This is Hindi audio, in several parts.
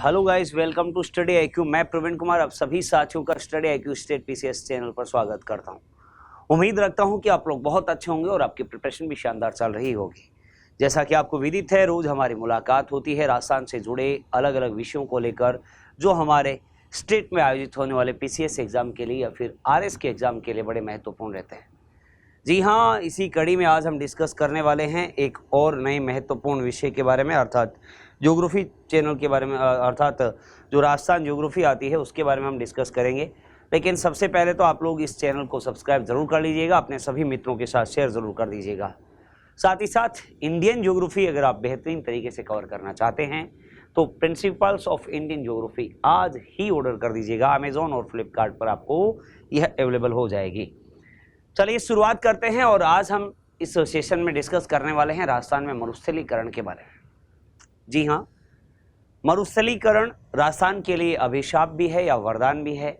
Hello guys, welcome to study IQ. मैं प्रवीण कुमार आप सभी साथियों का study IQ state PCS channel पर स्वागत करता हूं। उम्मीद रखता हूं कि आप लोग बहुत अच्छे होंगे और आपकी प्रिपरेशन भी शानदार चल रही होगी। जैसा कि आपको विदित है, रोज हमारी मुलाकात होती है राजस्थान से जुड़े अलग अलग विषयों को लेकर, जो हमारे स्टेट में आयोजित होने वाले पीसीएस एग्जाम के लिए या फिर आरएस के एग्जाम के लिए बड़े महत्वपूर्ण रहते हैं। जी हाँ, इसी कड़ी में आज हम डिस्कस करने वाले हैं एक और नए महत्वपूर्ण विषय के बारे में, अर्थात ज्योग्राफी चैनल के बारे में, अर्थात जो राजस्थान ज्योग्राफी आती है उसके बारे में हम डिस्कस करेंगे। लेकिन सबसे पहले तो आप लोग इस चैनल को सब्सक्राइब जरूर कर लीजिएगा, अपने सभी मित्रों के साथ शेयर जरूर कर दीजिएगा। साथ ही साथ इंडियन ज्योग्राफी अगर आप बेहतरीन तरीके से कवर करना चाहते हैं तो प्रिंसिपल्स ऑफ इंडियन ज्योग्राफी आज ही ऑर्डर कर दीजिएगा। अमेजोन और फ्लिपकार्ट पर आपको यह अवेलेबल हो जाएगी। चलिए शुरुआत करते हैं और आज हम इस सेशन में डिस्कस करने वाले हैं राजस्थान में मरुस्थलीकरण के बारे में। जी हाँ, मरुस्थलीकरण राजस्थान के लिए अभिशाप भी है या वरदान भी है,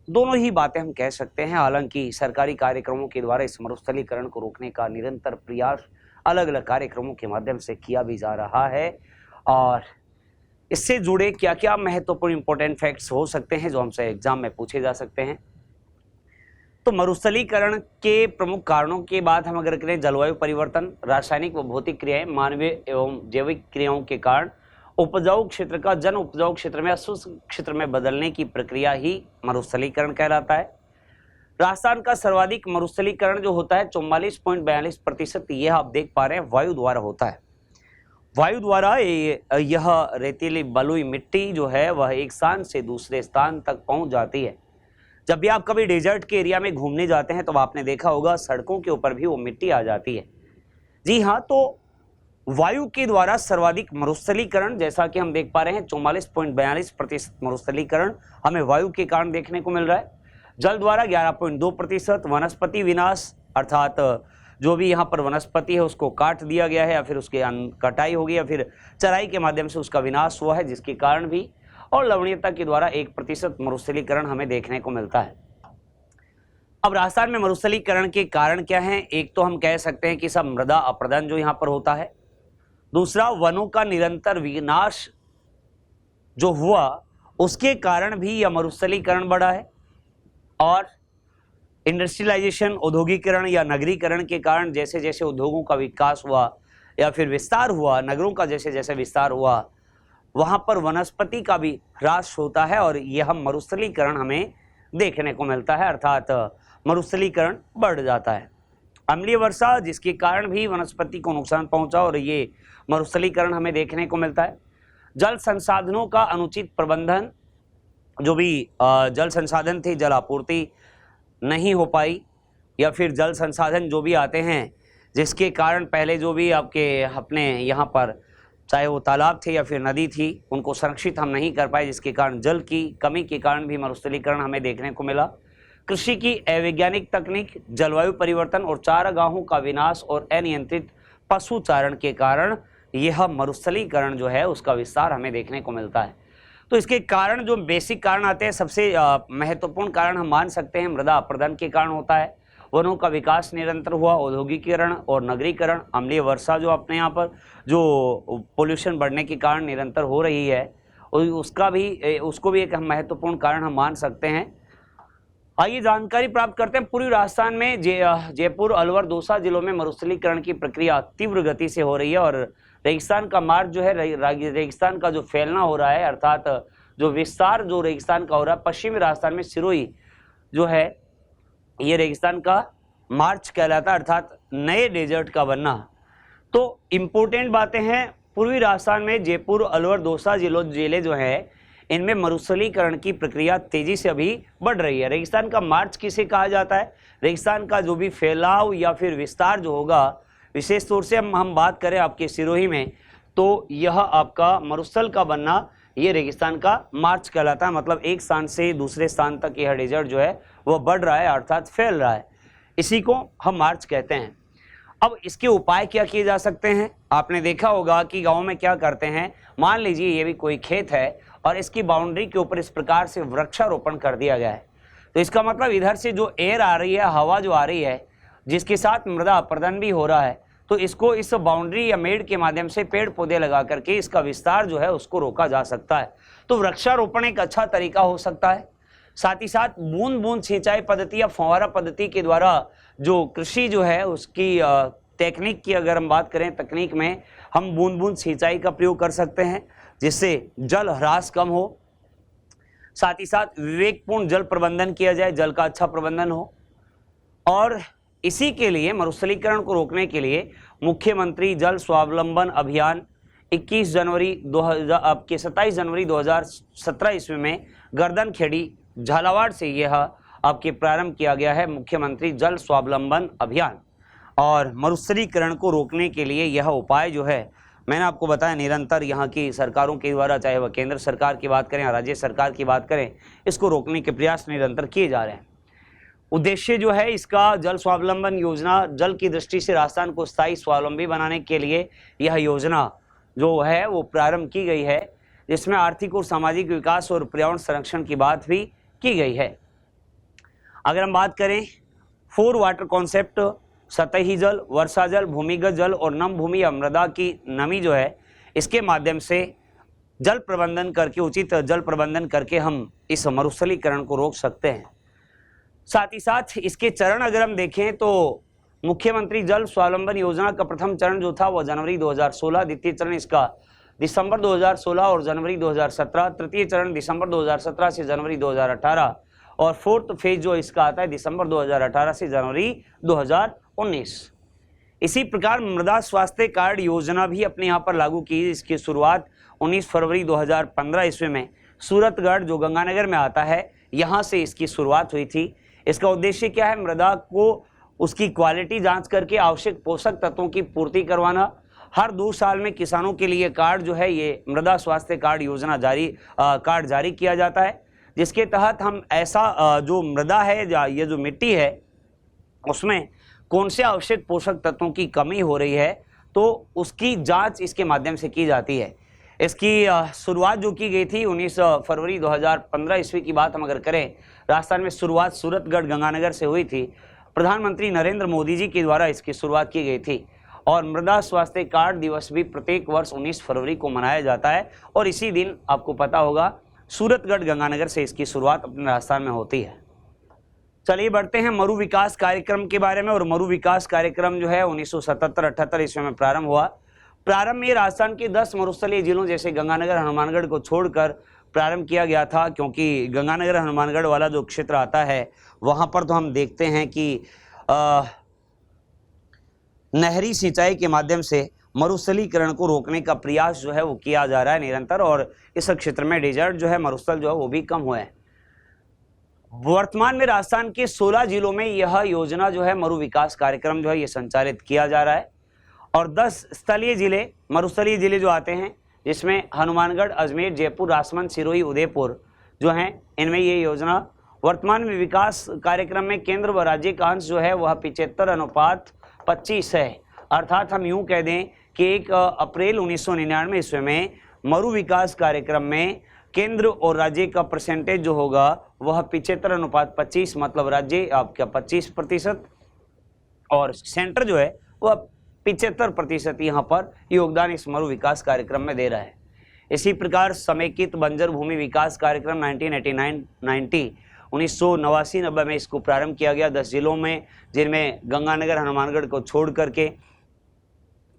दोनों ही बातें हम कह सकते हैं। हालांकि सरकारी कार्यक्रमों के द्वारा इस मरुस्थलीकरण को रोकने का निरंतर प्रयास अलग अलग कार्यक्रमों के माध्यम से किया भी जा रहा है और इससे जुड़े क्या क्या महत्वपूर्ण इंपॉर्टेंट फैक्ट्स हो सकते हैं जो हमसे एग्जाम में पूछे जा सकते हैं। तो मरुस्थलीकरण के प्रमुख कारणों के बाद हम अगर करें, जलवायु परिवर्तन, रासायनिक व भौतिक क्रियाएं, मानवीय एवं जैविक क्रियाओं के कारण उपजाऊ क्षेत्र का जन उपजाऊ क्षेत्र में अशुष्क क्षेत्र में बदलने की प्रक्रिया ही मरुस्थलीकरण कहलाता है। राजस्थान का सर्वाधिक मरुस्थलीकरण जो होता है 44.42%, यह आप देख पा रहे हैं वायु द्वारा होता है। वायु द्वारा यह रेतीली बलुई मिट्टी जो है वह एक स्थान से दूसरे स्थान तक पहुंच जाती है। जब भी आप कभी डेजर्ट के एरिया में घूमने जाते हैं तो आपने देखा होगा सड़कों के ऊपर भी वो मिट्टी आ जाती है। जी हाँ, तो वायु के द्वारा सर्वाधिक मरुस्थलीकरण जैसा कि हम देख पा रहे हैं 44.42% मरुस्थलीकरण हमें वायु के कारण देखने को मिल रहा है। जल द्वारा 11.2%, वनस्पति विनाश अर्थात जो भी यहाँ पर वनस्पति है उसको काट दिया गया है या फिर उसके कटाई होगी या फिर चराई के माध्यम से उसका विनाश हुआ है जिसके कारण भी, और लवणीयता के द्वारा 1% मरुस्थलीकरण हमें देखने को मिलता है। अब राजस्थान में मरुस्थलीकरण के कारण क्या हैं? एक तो हम कह सकते हैं कि सब मृदा अपरदन जो यहाँ पर होता है, दूसरा वनों का निरंतर विनाश जो हुआ उसके कारण भी यह मरुस्थलीकरण बढ़ा है, और इंडस्ट्रियलाइजेशन, औद्योगिकरण या नगरीकरण के कारण जैसे जैसे उद्योगों का विकास हुआ या फिर विस्तार हुआ, नगरों का जैसे जैसे विस्तार हुआ, वहां पर वनस्पति का भी ह्रास होता है और यह मरुस्थलीकरण हमें देखने को मिलता है, अर्थात मरुस्थलीकरण बढ़ जाता है। अम्लीय वर्षा जिसके कारण भी वनस्पति को नुकसान पहुंचा और ये मरुस्थलीकरण हमें देखने को मिलता है। जल संसाधनों का अनुचित प्रबंधन, जो भी जल संसाधन थे, जल आपूर्ति नहीं हो पाई, या फिर जल संसाधन जो भी आते हैं जिसके कारण पहले जो भी आपके अपने यहाँ पर चाहे वो तालाब थे या फिर नदी थी उनको संरक्षित हम नहीं कर पाए, जिसके कारण जल की कमी के कारण भी मरुस्थलीकरण हमें देखने को मिला। कृषि की अवैज्ञानिक तकनीक, जलवायु परिवर्तन और चारागाहों का विनाश और अनियंत्रित पशुचारण के कारण यह मरुस्थलीकरण जो है उसका विस्तार हमें देखने को मिलता है। तो इसके कारण जो बेसिक कारण आते हैं, सबसे महत्वपूर्ण कारण हम मान सकते हैं मृदा अपरदन के कारण होता है। वनों का विकास निरंतर हुआ, औद्योगिकरण और नगरीकरण, अम्लीय वर्षा जो अपने यहाँ पर जो पोल्यूशन बढ़ने के कारण निरंतर हो रही है उसको भी एक महत्वपूर्ण कारण हम मान सकते हैं। आइए जानकारी प्राप्त करते हैं। पूर्वी राजस्थान में जयपुर, अलवर, दौसा जिलों में मरुस्थलीकरण की प्रक्रिया तीव्र गति से हो रही है और रेगिस्तान का मार्ग जो है, रेगिस्तान का जो फैलना हो रहा है, अर्थात जो विस्तार जो रेगिस्तान का हो रहा है, पश्चिमी राजस्थान में सिरोही जो है ये रेगिस्तान का मार्च कहलाता है, अर्थात नए डेजर्ट का बनना। तो इम्पोर्टेंट बातें हैं, पूर्वी राजस्थान में जयपुर, अलवर, दौसा जिले जो है इनमें मरुस्थलीकरण की प्रक्रिया तेजी से अभी बढ़ रही है। रेगिस्तान का मार्च किसे कहा जाता है? रेगिस्तान का जो भी फैलाव या फिर विस्तार जो होगा, विशेष तौर से हम बात करें आपके सिरोही में, तो यह आपका मरुस्थल का बनना ये रेगिस्तान का मार्च कहलाता है। मतलब एक स्थान से दूसरे स्थान तक यह डेजर्ट जो है वह बढ़ रहा है, अर्थात फैल रहा है, इसी को हम मार्च कहते हैं। अब इसके उपाय क्या किए जा सकते हैं? आपने देखा होगा कि गाँव में क्या करते हैं, मान लीजिए ये भी कोई खेत है और इसकी बाउंड्री के ऊपर इस प्रकार से वृक्षारोपण कर दिया गया है, तो इसका मतलब इधर से जो एयर आ रही है, हवा जो आ रही है, जिसके साथ मृदा अपरदन भी हो रहा है, तो इसको इस बाउंड्री या मेड़ के माध्यम से पेड़ पौधे लगा करके इसका विस्तार जो है उसको रोका जा सकता है। तो वृक्षारोपण एक अच्छा तरीका हो सकता है। साथ ही साथ बूंद बूंद सिंचाई पद्धति या फव्वारा पद्धति के द्वारा जो कृषि जो है उसकी टेक्निक की अगर हम बात करें, तकनीक में हम बूंद बूंद सिंचाई का प्रयोग कर सकते हैं जिससे जल ह्रास कम हो। साथ ही साथ विवेकपूर्ण जल प्रबंधन किया जाए, जल का अच्छा प्रबंधन हो। और इसी के लिए मरुस्थलीकरण को रोकने के लिए मुख्यमंत्री जल स्वावलंबन अभियान 27 जनवरी 2017 ईस्वी में गर्दनखेड़ी झालावाड़ से यह आपके प्रारंभ किया गया है, मुख्यमंत्री जल स्वावलंबन अभियान। और मरुस्थलीकरण को रोकने के लिए यह उपाय जो है मैंने आपको बताया निरंतर यहाँ की सरकारों के द्वारा, चाहे वह केंद्र सरकार की बात करें या राज्य सरकार की बात करें, इसको रोकने के प्रयास निरंतर किए जा रहे हैं। उद्देश्य जो है इसका जल स्वावलंबन योजना, जल की दृष्टि से राजस्थान को स्थायी स्वावलंबी बनाने के लिए यह योजना जो है वो प्रारंभ की गई है, जिसमें आर्थिक और सामाजिक विकास और पर्यावरण संरक्षण की बात भी की गई है। अगर हम बात करें 4 वाटर कॉन्सेप्ट, सतही जल, वर्षा जल, भूमिगत जल और नम भूमि या मृदा की नमी जो है, इसके माध्यम से जल प्रबंधन करके, उचित जल प्रबंधन करके हम इस मरुस्थलीकरण को रोक सकते हैं। साथ ही साथ इसके चरण अगर हम देखें तो मुख्यमंत्री जल स्वावलंबन योजना का प्रथम चरण जो था वह जनवरी 2016, द्वितीय चरण इसका दिसंबर 2016 और जनवरी 2017, तृतीय चरण दिसंबर 2017 से जनवरी 2018 और फोर्थ फेज जो इसका आता है दिसंबर 2018 से जनवरी 2019। इसी प्रकार मृदा स्वास्थ्य कार्ड योजना भी अपने यहाँ पर लागू की। इसकी शुरुआत 19 फरवरी 2015 ईस्वी में सूरतगढ़ जो गंगानगर में आता है यहाँ से इसकी शुरुआत हुई थी। इसका उद्देश्य क्या है? मृदा को उसकी क्वालिटी जांच करके आवश्यक पोषक तत्वों की पूर्ति करवाना। हर 2 साल में किसानों के लिए कार्ड जो है ये मृदा स्वास्थ्य कार्ड योजना कार्ड जारी किया जाता है, जिसके तहत हम ऐसा जो मृदा है या ये जो मिट्टी है उसमें कौन से आवश्यक पोषक तत्वों की कमी हो रही है तो उसकी जांच इसके माध्यम से की जाती है। इसकी शुरुआत जो की गई थी 19 फरवरी 2015 ईस्वी की बात हम अगर करें, राजस्थान में शुरुआत सूरतगढ़ गंगानगर से हुई थी। प्रधानमंत्री नरेंद्र मोदी जी के द्वारा इसकी शुरुआत की गई थी और मृदा स्वास्थ्य कार्ड दिवस भी प्रत्येक वर्ष 19 फरवरी को मनाया जाता है और इसी दिन आपको पता होगा सूरतगढ़ गंगानगर से इसकी शुरुआत अपने राजस्थान में होती है। चलिए बढ़ते हैं मरु विकास कार्यक्रम के बारे में। और मरु विकास कार्यक्रम जो है 1977-78 ईस्वी में प्रारंभ हुआ। प्रारंभ में राजस्थान के 10 मरुस्थलीय जिलों जैसे गंगानगर, हनुमानगढ़ को छोड़कर प्रारंभ किया गया था, क्योंकि गंगानगर हनुमानगढ़ वाला जो क्षेत्र आता है वहाँ पर तो हम देखते हैं कि नहरी सिंचाई के माध्यम से मरुस्थलीकरण को रोकने का प्रयास जो है वो किया जा रहा है निरंतर, और इस क्षेत्र में डेजर्ट जो है, मरुस्थल जो है वो भी कम हुए हैं। वर्तमान में राजस्थान के 16 जिलों में यह योजना जो है मरु विकास कार्यक्रम जो है ये संचालित किया जा रहा है और 10 स्थलीय जिले, मरुस्थलीय जिले जो आते हैं जिसमें हनुमानगढ़, अजमेर, जयपुर, राजसमंद, सिरोही, उदयपुर जो हैं, इनमें ये योजना वर्तमान में विकास कार्यक्रम में केंद्र व राज्य का अंश जो है वह 75:25 है। अर्थात हम यूं कह दें कि 1 अप्रैल 1999 ईस्वी में मरु विकास कार्यक्रम में केंद्र और राज्य का परसेंटेज जो होगा वह 75:25, मतलब राज्य आपका 25% और सेंटर जो है वह 75% यहाँ पर योगदान इस मरु विकास कार्यक्रम में दे रहा है। इसी प्रकार समेकित बंजर भूमि विकास कार्यक्रम 1989-90 में इसको प्रारंभ किया गया 10 जिलों में, जिनमें गंगानगर, हनुमानगढ़ को छोड़ करके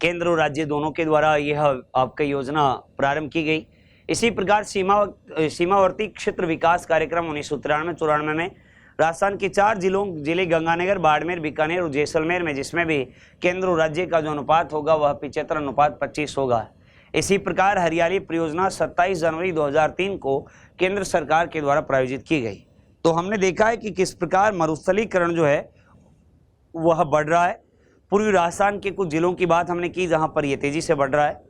केंद्र और राज्य दोनों के द्वारा यह आपकी योजना प्रारंभ की गई। इसी प्रकार सीमावर्ती क्षेत्र विकास कार्यक्रम 1993-94 में राजस्थान के 4 जिले गंगानगर, बाड़मेर, बीकानेर और जैसलमेर में, जिसमें भी केंद्र और राज्य का जो अनुपात होगा वह 75:25 होगा। इसी प्रकार हरियाली परियोजना 27 जनवरी 2003 को केंद्र सरकार के द्वारा प्रायोजित की गई। तो हमने देखा है कि किस प्रकार मरुस्थलीकरण जो है वह बढ़ रहा है। पूर्वी राजस्थान के कुछ जिलों की बात हमने की जहां पर यह तेजी से बढ़ रहा है।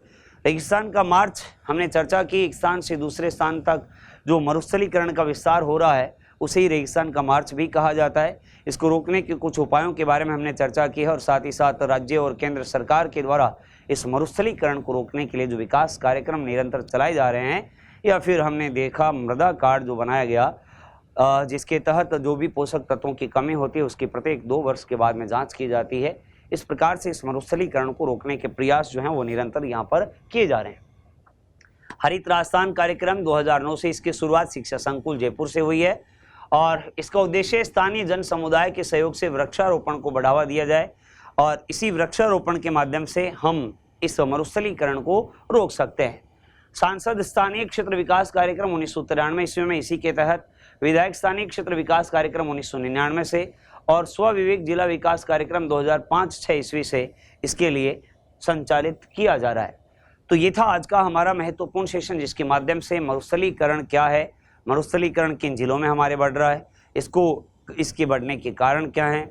रेगिस्तान का मार्च हमने चर्चा की, एक स्थान से दूसरे स्थान तक जो मरुस्थलीकरण का विस्तार हो रहा है उसे ही रेगिस्तान का मार्च भी कहा जाता है। इसको रोकने के कुछ उपायों के बारे में हमने चर्चा की है और साथ ही साथ राज्य और केंद्र सरकार के द्वारा इस मरुस्थलीकरण को रोकने के लिए जो विकास कार्यक्रम निरंतर चलाए जा रहे हैं, या फिर हमने देखा मृदा कार्ड जो बनाया गया जिसके तहत जो भी पोषक तत्वों की कमी होती है उसकी प्रत्येक 2 वर्ष के बाद में जांच की जाती है। इस प्रकार से इस मरुस्थलीकरण को रोकने के प्रयास जो हैं वो निरंतर यहाँ पर किए जा रहे हैं। हरित राजस्थान कार्यक्रम 2009 से इसकी शुरुआत शिक्षा संकुल जयपुर से हुई है और इसका उद्देश्य स्थानीय जन समुदाय के सहयोग से वृक्षारोपण को बढ़ावा दिया जाए और इसी वृक्षारोपण के माध्यम से हम इस मरुस्थलीकरण को रोक सकते हैं। सांसद स्थानीय क्षेत्र विकास कार्यक्रम 1993 ईस्वी में, इसी के तहत विधायक स्थानीय क्षेत्र विकास कार्यक्रम 1999 से और स्व विवेक जिला विकास कार्यक्रम 2005-06 ईस्वी से इसके लिए संचालित किया जा रहा है। तो ये था आज का हमारा महत्वपूर्ण सेशन, जिसके माध्यम से मरुस्थलीकरण क्या है, मरुस्थलीकरण किन जिलों में हमारे बढ़ रहा है, इसके बढ़ने के कारण क्या हैं,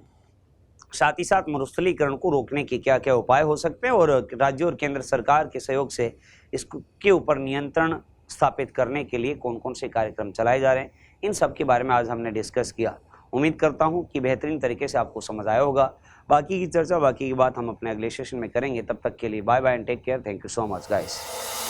साथ ही साथ मरुस्थलीकरण को रोकने के क्या क्या उपाय हो सकते हैं और राज्य और केंद्र सरकार के सहयोग से इसके ऊपर नियंत्रण स्थापित करने के लिए कौन कौन से कार्यक्रम चलाए जा रहे हैं, इन सब के बारे में आज हमने डिस्कस किया। उम्मीद करता हूं कि बेहतरीन तरीके से आपको समझ आया होगा। बाकी की चर्चा, बाकी की बात हम अपने अगले सेशन में करेंगे। तब तक के लिए bye bye and take care. Thank you so much guys.